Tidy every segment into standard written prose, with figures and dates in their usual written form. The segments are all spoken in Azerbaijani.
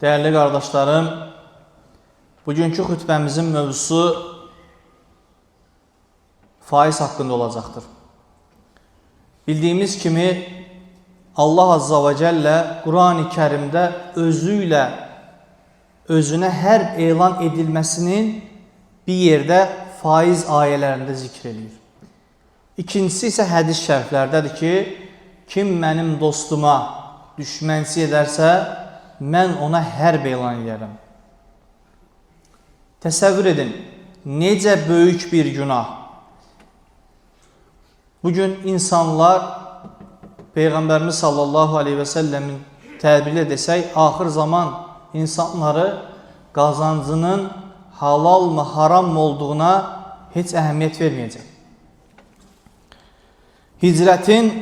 Değerli kardeşlerim, bugünkü xütbəmizin mövzusu faiz haqqında olacaqdır. Bildiyimiz kimi Allah Azza ve Celle Kur'an-ı Kerim'de özüne her elan edilmesinin bir yerde faiz ayələrində zikr edir. İkincisi ise hədis şəriflərdədir ki, kim mənim dostuma düşmənçi edərsə, mən ona hərb elan edərəm. Təsəvvür edin, necə böyük bir günah. Bugün insanlar, Peyğəmbərimiz sallallahu aleyhi ve sellemin təbiriyle desək, axır zaman insanları qazancının halal mı, haram mı olduğuna heç əhəmiyyət verməyəcək. Hicrətin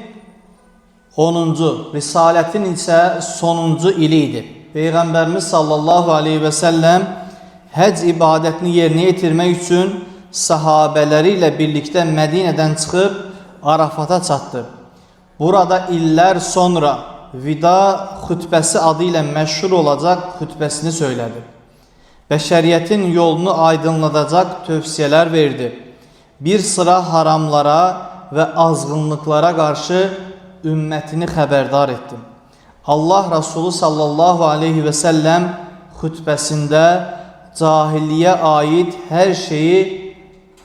10-cu, Risalətin isə sonuncu ili idi. Peyğəmbərimiz sallallahu aleyhi ve sellem həc ibadətini yerinə yetirmək üçün sahabələri ilə birlikdə Mədinədən çıxıb Arafata çatdı. Burada illər sonra vida xütbəsi adı ilə məşhur olacaq xütbəsini söylədi. Bəşəriyyətin yolunu aydınladacaq tövsiyələr verdi. Bir sıra haramlara və azğınlıqlara qarşı ümmətini xəbərdar etdi. Allah Resulü sallallahu aleyhi ve sellem xütbəsində cahilliyə aid hər şeyi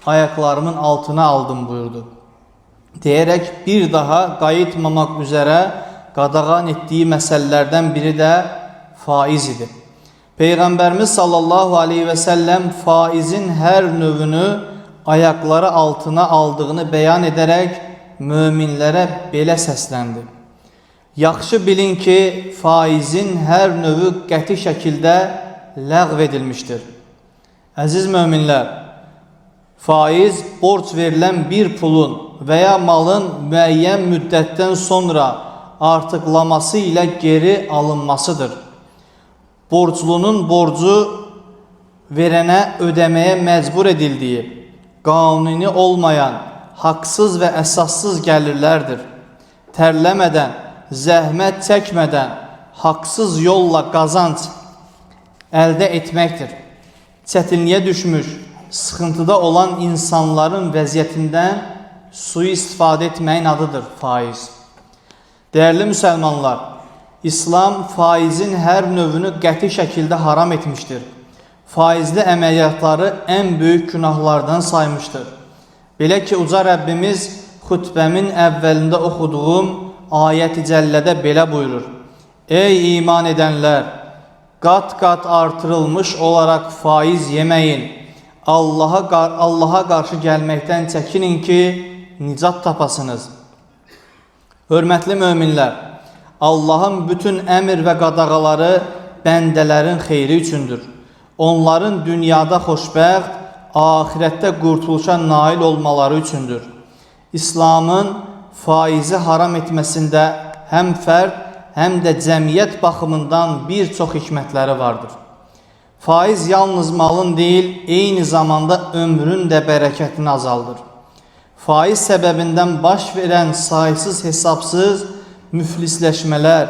ayaklarımın altına aldım buyurdu. Deyərək bir daha qayıtmamaq üzərə qadağan etdiyi məsələlərdən biri də faiz idi. Peyğəmbərimiz sallallahu aleyhi ve sellem faizin hər növünü ayakları altına aldığını bəyan edərək möminlərə belə səsləndi. Yaxşı bilin ki, faizin hər növü qəti şəkildə ləğv edilmişdir. Əziz möminlər, faiz borc verilən bir pulun veya malın müəyyən müddətdən sonra artıqlaması ilə geri alınmasıdır. Borclunun borcu verənə ödəməyə məcbur edildiyi, qanuni olmayan, haqsız və əsassız gəlirlərdir. Tərləmədən, zəhmət çəkmədən, haqsız yolla qazanc əldə etməkdir. Çətinliyə düşmüş, sıxıntıda olan insanların vəziyyətindən sui-istifadə etməyin adıdır faiz. Değerli müsəlmanlar, İslam faizin hər növünü qəti şəkildə haram etmiştir. Faizli əməliyyatları ən böyük günahlardan saymışdır. Belə ki, uca Rəbbimiz xütbəmin əvvəlində oxuduğum ayət-i cəllədə belə buyurur. Ey iman edənlər! Qat-qat artırılmış olarak faiz yeməyin. Allah'a qarşı gəlməkdən çəkinin ki, nicat tapasınız. Hörmətli möminlər, Allah'ın bütün əmr və qadağaları bəndələrin xeyri üçündür. Onların dünyada xoşbəxt, ahirətdə qurtuluşa nail olmaları üçündür. İslamın faizi haram etməsində həm fərd, həm də cəmiyyət baxımından bir çox hikmətləri vardır. Faiz yalnız malın deyil, eyni zamanda ömrün də bərəkətini azaldır. Faiz səbəbindən baş verən saysız hesabsız müflisləşmələr,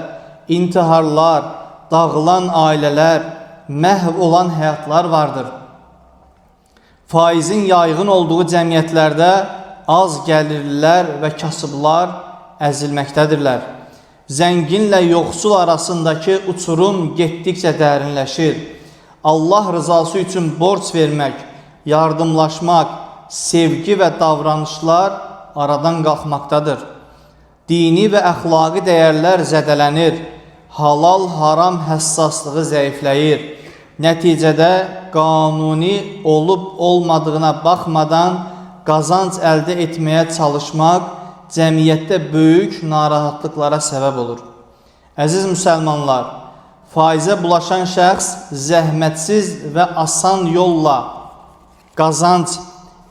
intiharlar, dağılan ailələr, məhv olan həyatlar vardır. Faizin yaygın olduğu cəmiyyətlərdə az gəlirlilər və kasıblar əzilməkdədirlər. Zənginlə yoxsul arasındakı uçurum getdikcə dərinləşir. Allah rızası üçün borc vermək, yardımlaşmaq, sevgi və davranışlar aradan qalxmaqdadır. Dini və əxlaqi dəyərlər zədələnir, halal-haram həssaslığı zəifləyir. Nəticədə qanuni olub-olmadığına baxmadan qazanc əldə etməyə çalışmaq cəmiyyətdə böyük narahatlıqlara səbəb olur. Əziz müsəlmanlar, faizə bulaşan şəxs zəhmətsiz və asan yolla qazanc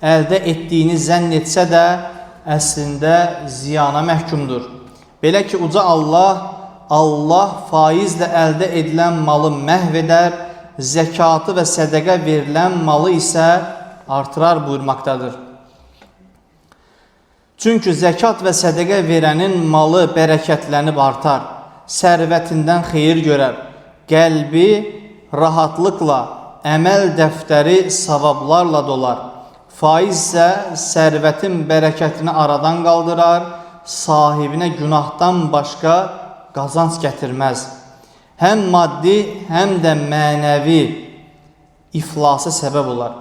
əldə etdiyini zənn etsə də, əslində ziyana məhkumdur. Belə ki, uca Allah faizlə əldə edilən malı məhv edər, zəkatı və sədəqə verilən malı isə artırar buyurmaqdadır. Çünki zəkat və sədəqə verənin malı bərəkətlənib artar, sərvətindən xeyir görər, qəlbi rahatlıqla, əməl dəftəri savablarla dolar. Faiz isə sərvətin bərəkətini aradan qaldırar, sahibinə günahdan başqa qazanc gətirməz. Həm maddi, həm də mənəvi iflasa səbəb olar.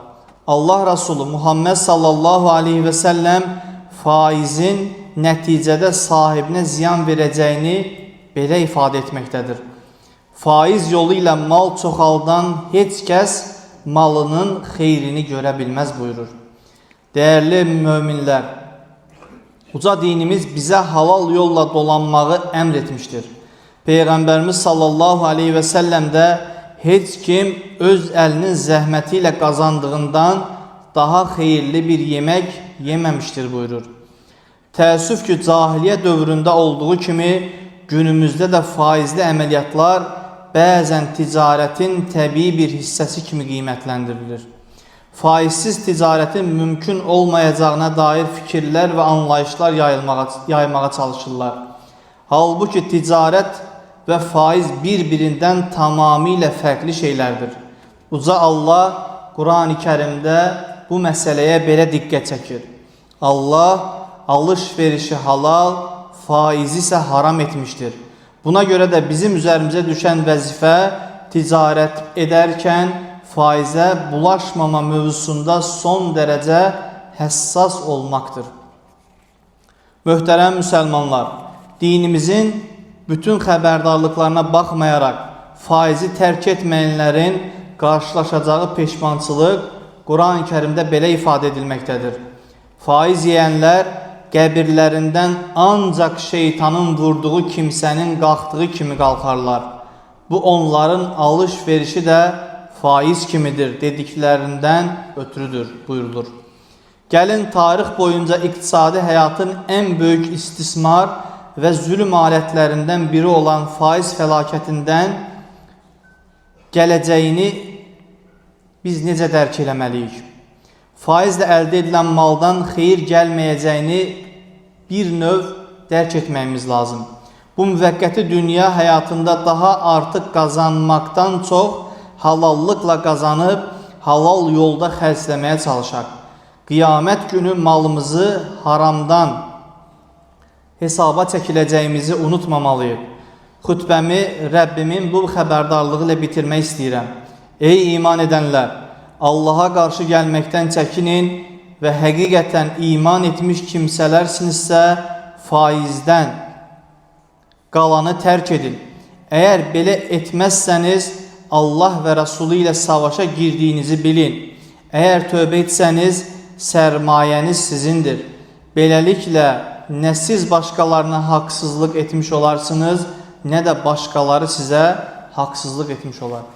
Allah Resulü Muhammed sallallahu aleyhi və səlləm faizin nəticədə sahibinə ziyan verəcəyini belə ifadə etməkdədir. Faiz yolu ilə mal çoxaldan heç kəs malının xeyrini görə bilməz buyurur. Dəyərli möminlər, uca dinimiz bizə halal yolla dolanmağı əmr etmişdir. Peyğəmbərimiz sallallahu aleyhi və səlləm də heç kim öz əlinin zəhməti ilə qazandığından daha xeyirli bir yemək yeməmişdir buyurur. Təəssüf ki, cahiliyə dövründə olduğu kimi günümüzdə də faizli əməliyyatlar bəzən ticarətin təbii bir hissəsi kimi qiymətləndirilir. Faizsiz ticarətin mümkün olmayacağına dair fikirlər və anlayışlar yaymağa çalışırlar. Halbuki ticarət və faiz bir-birindən tamamilə fərqli şeylərdir. Uca Allah Quran-ı Kərimdə bu məsələyə belə diqqət çəkir. Allah alış-verişi halal, faizi isə haram etmişdir. Buna görə də bizim üzərimizə düşən vəzifə ticarət edərkən faizə bulaşmama mövzusunda son dərəcə həssas olmaqdır. Möhtərəm müsəlmanlar, dinimizin bütün xəbərdarlıqlarına baxmayaraq faizi tərk etməyənlərin qarşılaşacağı peşmançılıq Quran-ı Kərimdə belə ifadə edilməkdədir. Faiz yeyənlər qəbirlərindən ancaq şeytanın vurduğu kimsənin qalxdığı kimi qalxarlar. Bu onların alış-verişi də faiz kimidir dediklərindən ötürüdür buyurulur. Gəlin tarix boyunca iqtisadi həyatın ən böyük istismar və zülm alətlərindən biri olan faiz fəlakətindən gələcəyini biz necə dərk eləməliyik? Faizlə əldə edilən maldan xeyir gəlməyəcəyini bir növ dərk etməyimiz lazım. Bu müvəqqəti dünya həyatında daha artıq qazanmaqdan çox halallıqla qazanıb halal yolda xərcləməyə çalışaq. Qiyamət günü malımızı haramdan hesaba çəkiləcəyimizi unutmamalıyıq. Xütbəmi Rəbbimin bu xəbərdarlığı ilə bitirmək istəyirəm. Ey iman edənlər! Allaha qarşı gəlməkdən çəkinin və həqiqətən iman etmiş kimsələrsinizsə faizdən qalanı tərk edin. Əgər belə etməzsəniz Allah və Rasulü ilə savaşa girdiyinizi bilin. Əgər tövbə etsəniz sərmayəniz sizindir. Beləliklə nə siz başqalarına haqsızlıq etmiş olarsınız, nə də başqaları sizə haqsızlıq etmiş olar.